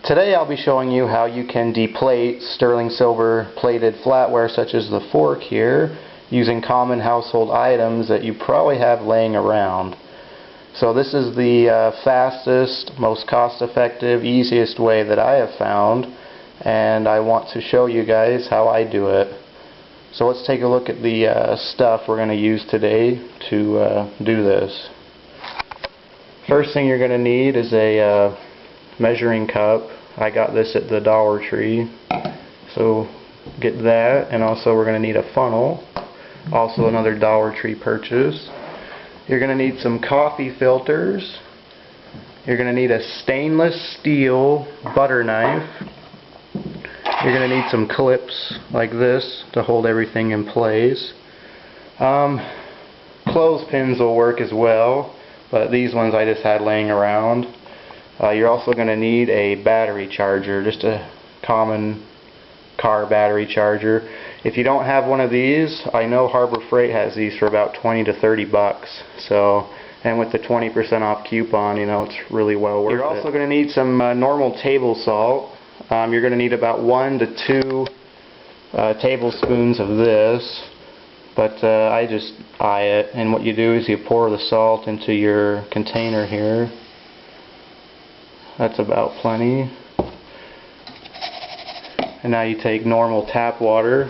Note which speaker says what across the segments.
Speaker 1: Today I'll be showing you how you can deplate sterling silver plated flatware such as the fork here using common household items that you probably have laying around. So this is the fastest, most cost-effective, easiest way that I have found, and I want to show you guys how I do it. So let's take a look at the stuff we're going to use today to do this. First thing you're going to need is a measuring cup. I got this at the Dollar Tree, so get that, and also we're going to need a funnel, also another Dollar Tree purchase. You're going to need some coffee filters. You're going to need a stainless steel butter knife. You're going to need some clips like this to hold everything in place. Clothespins will work as well, but these ones I just had laying around. You're also going to need a battery charger, just a common car battery charger. If you don't have one of these, I know Harbor Freight has these for about 20 to 30 bucks. So, and with the 20% off coupon, you know, it's really well worth it. You're also going to need some normal table salt. You're going to need about 1 to 2 tablespoons of this, but I just eye it, and what you do is you pour the salt into your container here. That's about plenty. And now you take normal tap water.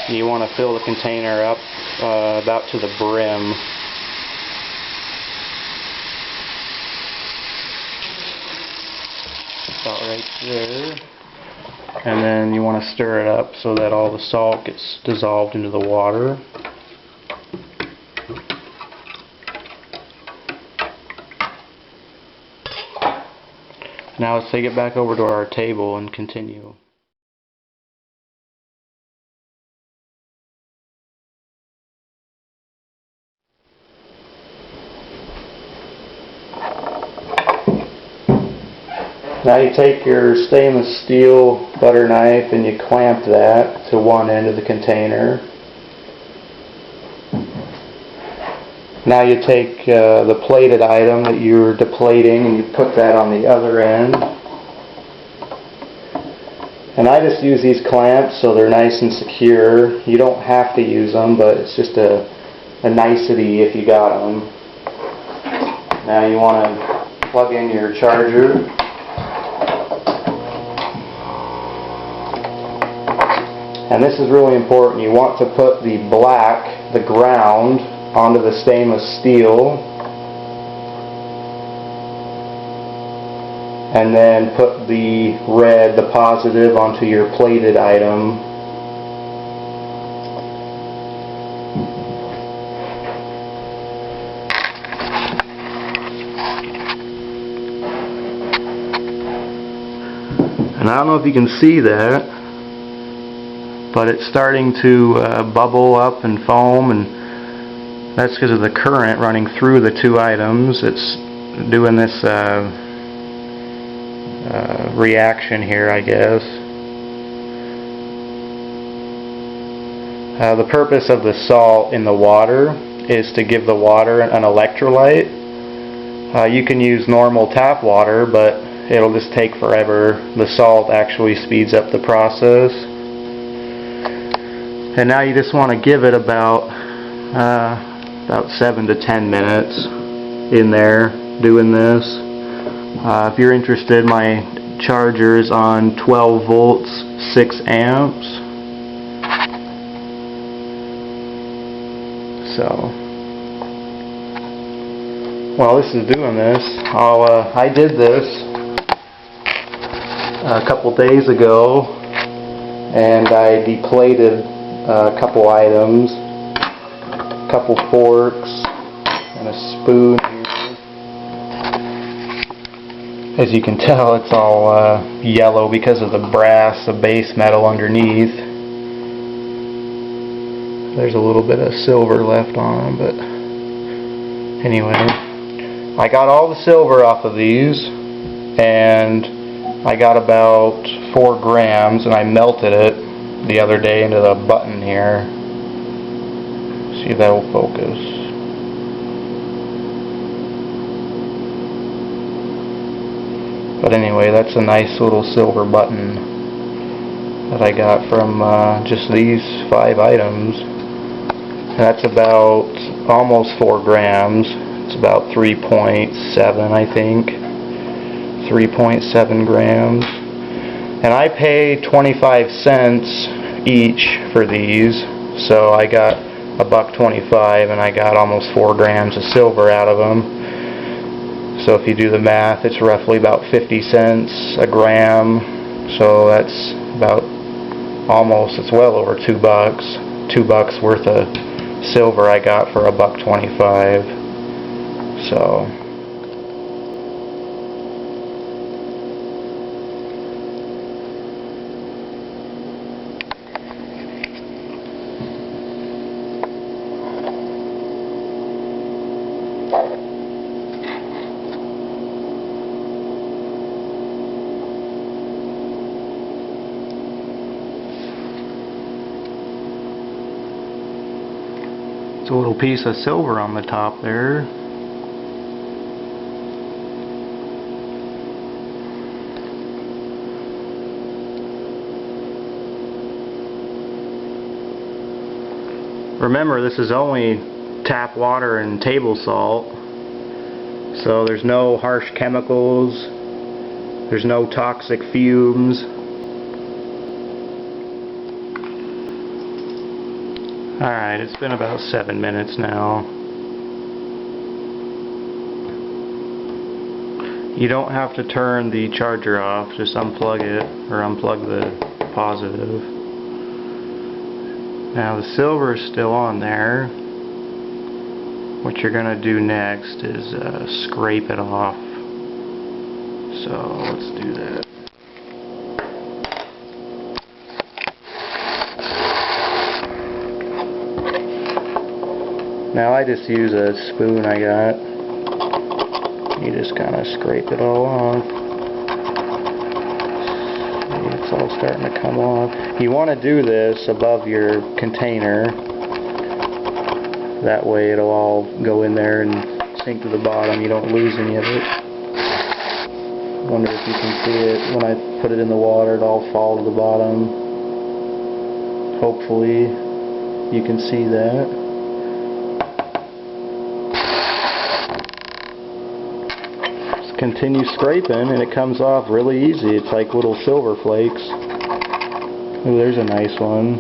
Speaker 1: You want to fill the container up about to the brim. About right there. And then you want to stir it up so that all the salt gets dissolved into the water. Now let's take it back over to our table and continue. Now you take your stainless steel butter knife and you clamp that to one end of the container. Now you take the plated item that you're deplating and you put that on the other end. And I just use these clamps so they're nice and secure. You don't have to use them, but it's just a nicety if you got them. Now you want to plug in your charger. And this is really important. You want to put the black, the ground, onto the stainless steel, and then put the red, the positive, onto your plated item. And I don't know if you can see that, but it's starting to bubble up and foam, and that's because of the current running through the two items. It's doing this reaction here, I guess. The purpose of the salt in the water is to give the water an electrolyte. You can use normal tap water, but it'll just take forever. The salt actually speeds up the process. And now you just want to give it about 7 to 10 minutes in there doing this. If you're interested, my charger is on 12 volts, 6 amps. So, while this is doing this, I did this a couple days ago, and I deplated a couple items. Couple forks and a spoon here. As you can tell, it's all yellow because of the brass, the base metal underneath. There's a little bit of silver left on them, but anyway, I got all the silver off of these, and I got about 4 grams, and I melted it the other day into the button here. See if that will focus. But anyway, that's a nice little silver button that I got from just these 5 items. That's about almost 4 grams. It's about 3.7, I think. 3.7 grams. And I pay 25 cents each for these, so I got $1.25 and I got almost 4 grams of silver out of them. So if you do the math, it's roughly about 50 cents a gram. So that's about almost, it's well over $2. $2 worth of silver I got for $1.25. So a little piece of silver on the top there. Remember, this is only tap water and table salt, so there's no harsh chemicals, there's no toxic fumes. Alright, it's been about 7 minutes now. You don't have to turn the charger off, just unplug it, or unplug the positive. Now the silver is still on there. What you're going to do next is scrape it off. So let's do that. Now I just use a spoon I got. You just kind of scrape it all off. See, it's all starting to come off. You want to do this above your container. That way it'll all go in there and sink to the bottom. You don't lose any of it. Wonder if you can see it. When I put it in the water, it'll all fall to the bottom. Hopefully you can see that. Continue scraping and it comes off really easy. It's like little silver flakes. Oh, there's a nice one.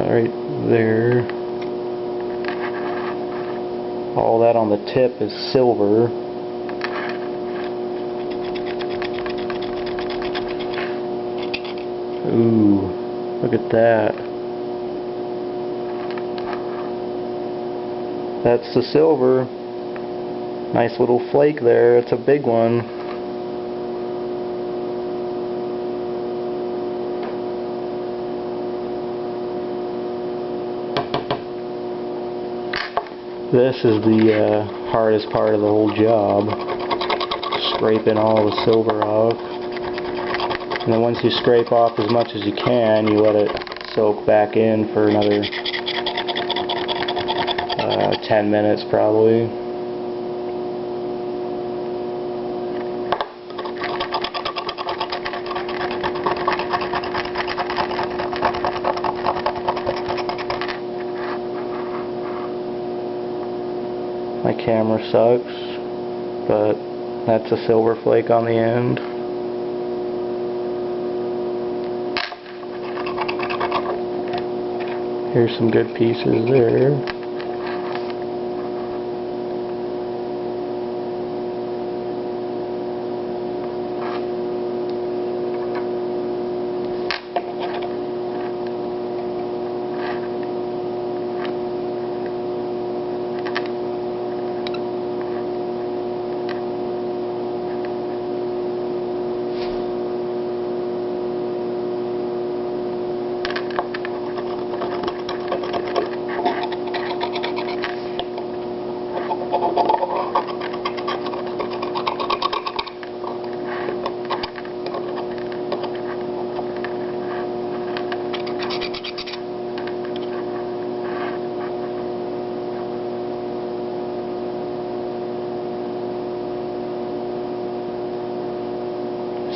Speaker 1: Right there. All that on the tip is silver. Ooh, look at that. That's the silver. Nice little flake there. It's a big one. This is the hardest part of the whole job. Scraping all the silver off. And then once you scrape off as much as you can, you let it soak back in for another 10 minutes probably. My camera sucks, but that's a silver flake on the end. Here's some good pieces there.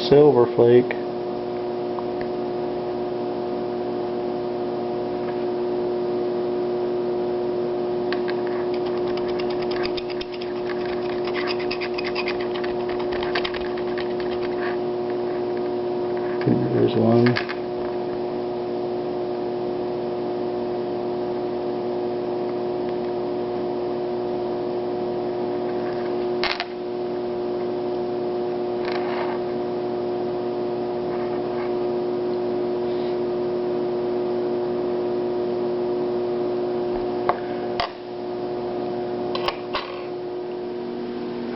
Speaker 1: silver flake. There's one.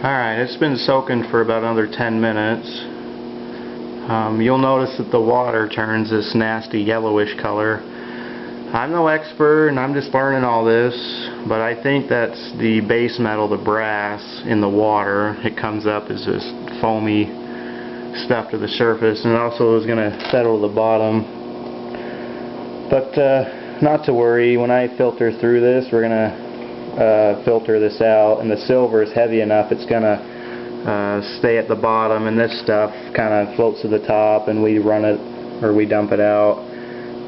Speaker 1: Alright, it's been soaking for about another 10 minutes. You'll notice that the water turns this nasty yellowish color. I'm no expert and I'm just learning all this, but I think that's the base metal, the brass, in the water. It comes up as this foamy stuff to the surface, and it also is going to settle to the bottom. But not to worry, when I filter through this, we're going to filter this out, and the silver is heavy enough it's going to stay at the bottom, and this stuff kind of floats to the top, and we run it or we dump it out.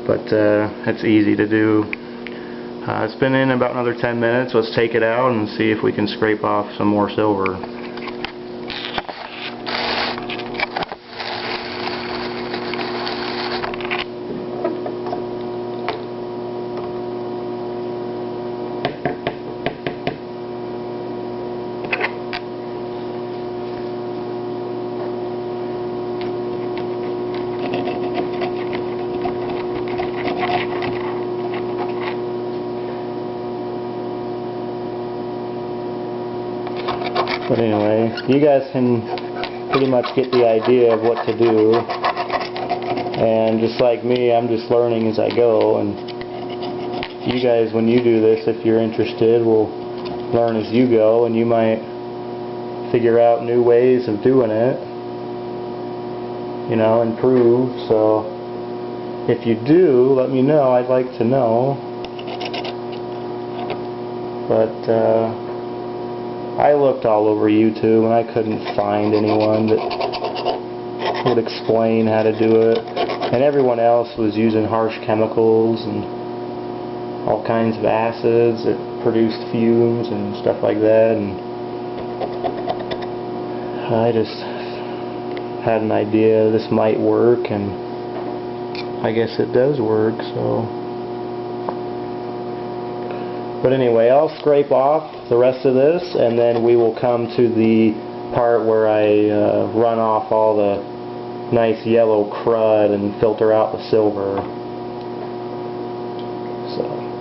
Speaker 1: But it's easy to do. It's been in about another 10 minutes. Let's take it out and see if we can scrape off some more silver. But anyway, you guys can pretty much get the idea of what to do. And just like me, I'm just learning as I go. And you guys, when you do this, if you're interested, will learn as you go, and you might figure out new ways of doing it. You know, improve. So if you do, let me know. I'd like to know. But I looked all over YouTube and I couldn't find anyone that would explain how to do it. And everyone else was using harsh chemicals and all kinds of acids that produced fumes and stuff like that. And I just had an idea this might work, and I guess it does work. So. But anyway, I'll scrape off the rest of this, and then we will come to the part where I run off all the nice yellow crud and filter out the silver. So.